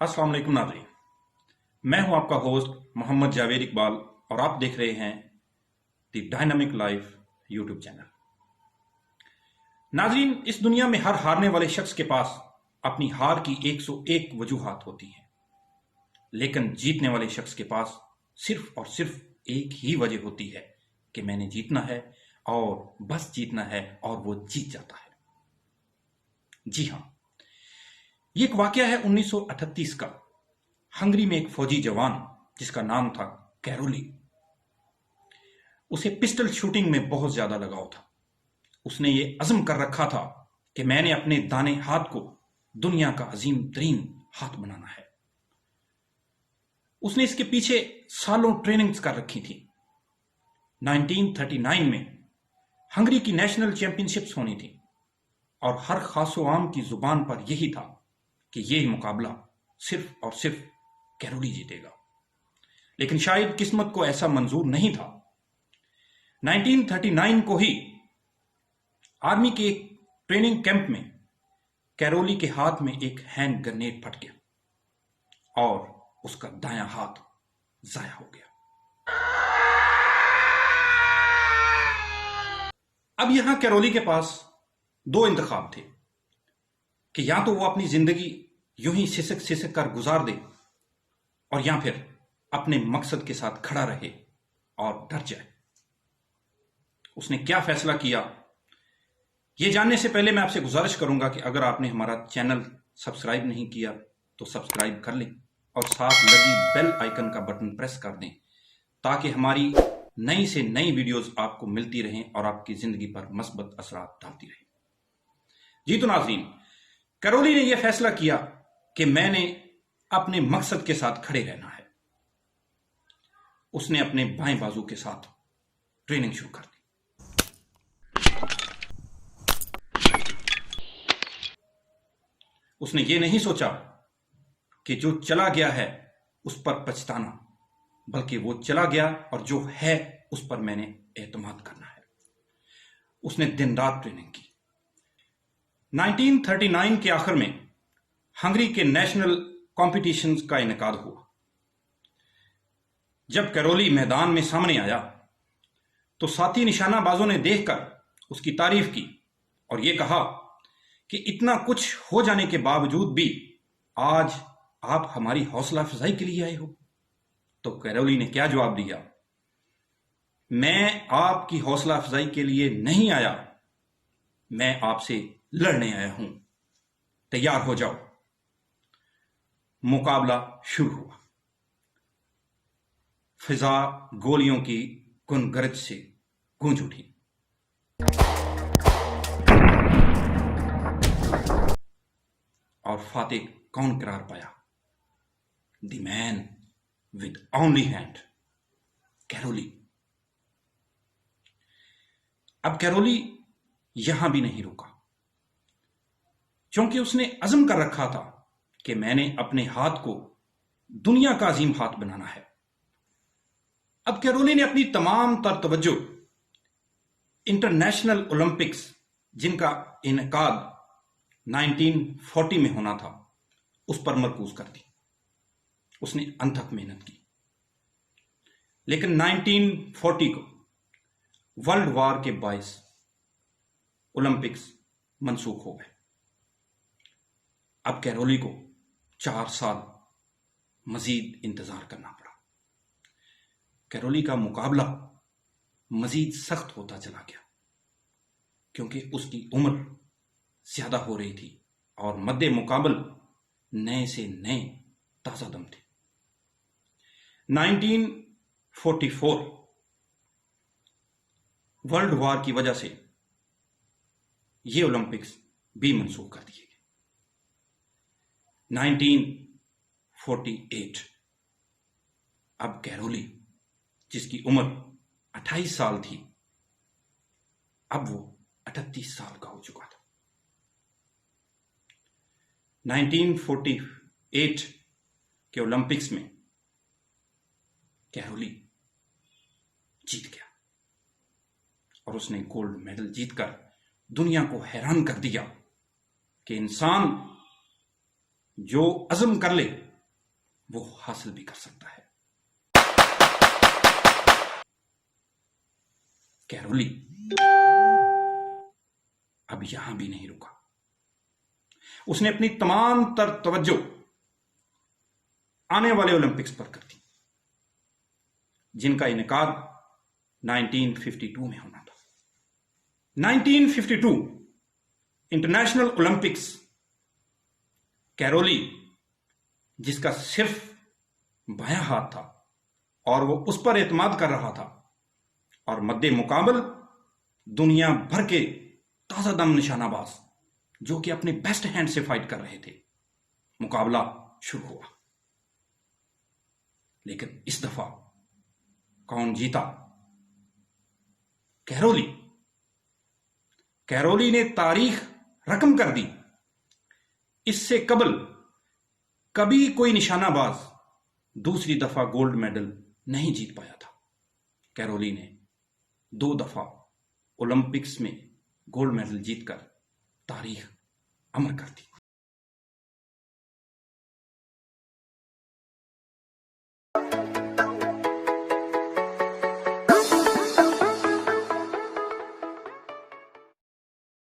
अस्सलाम वालेकुम नाज़रीन। मैं हूं आपका होस्ट मोहम्मद जावेद इकबाल और आप देख रहे हैं the dynamic life YouTube channel. नाज़रीन, इस दुनिया में हर हारने वाले शख्स के पास अपनी हार की 101 वजूहात होती हैं, लेकिन जीतने वाले शख्स के पास सिर्फ और सिर्फ एक ही वजह होती है कि मैंने जीतना है और बस जीतना है, और वो जीत जाता है। जी हां, ये एक वाकया है 1938 का। हंगरी में एक फौजी जवान जिसका नाम था कैरोली, उसे पिस्टल शूटिंग में बहुत ज्यादा लगाव था। उसने ये अज़्म कर रखा था कि मैंने अपने दाने हाथ को दुनिया का अजीम तरीन हाथ बनाना है। उसने इसके पीछे सालों ट्रेनिंग्स कर रखी थी। 1939 में हंगरी की नेशनल चैंपियनशिप्स होनी थी और हर खासो आम की जुबान पर यही था कि यह मुकाबला सिर्फ और सिर्फ कैरोली जीतेगा। लेकिन शायद किस्मत को ऐसा मंजूर नहीं था। 1939 को ही आर्मी के एक ट्रेनिंग कैंप में कैरोली के हाथ में एक हैंड ग्रेनेड फट गया और उसका दायां हाथ जाया हो गया। अब यहां कैरोली के पास दो इंतखाब थे कि या तो वो अपनी जिंदगी यूं ही सिसक सिसक कर गुजार दे और या फिर अपने मकसद के साथ खड़ा रहे और डर जाए। उसने क्या फैसला किया, यह जानने से पहले मैं आपसे गुजारिश करूंगा कि अगर आपने हमारा चैनल सब्सक्राइब नहीं किया तो सब्सक्राइब कर लें और साथ लगी बेल आइकन का बटन प्रेस कर दें ताकि हमारी नई से नई वीडियोस आपको मिलती रहें और आपकी जिंदगी पर मस्बत असरात डालती रहें। जी तो नाज़रीन, कैरोली ने यह फैसला किया कि मैंने अपने मकसद के साथ खड़े रहना है। उसने अपने बाएं बाजू के साथ ट्रेनिंग शुरू कर दी। उसने ये नहीं सोचा कि जो चला गया है उस पर पछताना, बल्कि वो चला गया और जो है उस पर मैंने एतमाद करना है। उसने दिन रात ट्रेनिंग की। 1939 के आखिर में हंगरी के नेशनल कॉम्पिटिशन्स का इनेकाद हुआ। जब कैरोली मैदान में सामने आया तो साथी निशानाबाजों ने देखकर उसकी तारीफ की और यह कहा कि इतना कुछ हो जाने के बावजूद भी आज आप हमारी हौसला अफजाई के लिए आए हो। तो कैरोली ने क्या जवाब दिया, मैं आपकी हौसला अफजाई के लिए नहीं आया, मैं आपसे लड़ने आया हूं, तैयार हो जाओ। मुकाबला शुरू हुआ। फिजा गोलियों की गुनगरज से गूंज उठी। और फातेह कौन करार पाया? The man with only hand, Caroli. अब कैरोली यहां भी नहीं रुका, क्योंकि उसने अज़्म कर रखा था कि मैंने अपने हाथ को दुनिया का अजीम हाथ बनाना है। अब कैरोली ने अपनी तमाम तर तवज्जो इंटरनेशनल ओलंपिक्स, जिनका इनेकाद 1940 में होना था, उस पर मरकूज कर दी। उसने अनथक मेहनत की। लेकिन 1940 को वर्ल्ड वार के बायस ओलंपिक्स मनसूख हो गए। अब कैरोली को 4 साल मजीद इंतजार करना पड़ा। कैरोली का मुकाबला मजीद सख्त होता चला गया क्योंकि उसकी उम्र ज्यादा हो रही थी और मद्दे मुकाबल नए से नए ताजा दम थे। 1944 वर्ल्ड वार की वजह से ये ओलंपिक्स भी मनसूख कर दिए गए। 1948 अब कैरोली, जिसकी उम्र 28 साल थी, अब वो 38 साल का हो चुका था। 1948 के ओलंपिक्स में कैरोली जीत गया और उसने गोल्ड मेडल जीतकर दुनिया को हैरान कर दिया कि इंसान जो अज़्म कर ले वो हासिल भी कर सकता है। कैरोली अब यहां भी नहीं रुका। उसने अपनी तमाम तवज्जो आने वाले ओलंपिक्स पर कर दी, जिनका इनेकाद 1952 में होना था। 1952 इंटरनेशनल ओलंपिक्स। कैरोली, जिसका सिर्फ बायां हाथ था और वो उस पर एतमाद कर रहा था, और मद्दे मुकाबल दुनिया भर के ताजा दम निशानाबाज जो कि अपने बेस्ट हैंड से फाइट कर रहे थे। मुकाबला शुरू हुआ, लेकिन इस दफा कौन जीता? कैरोली। कैरोली ने तारीख रकम कर दी। इससे कबल कभी कोई निशानाबाज दूसरी दफा गोल्ड मेडल नहीं जीत पाया था। कैरोली ने 2 दफा ओलंपिक्स में गोल्ड मेडल जीतकर तारीख अमर कर दी।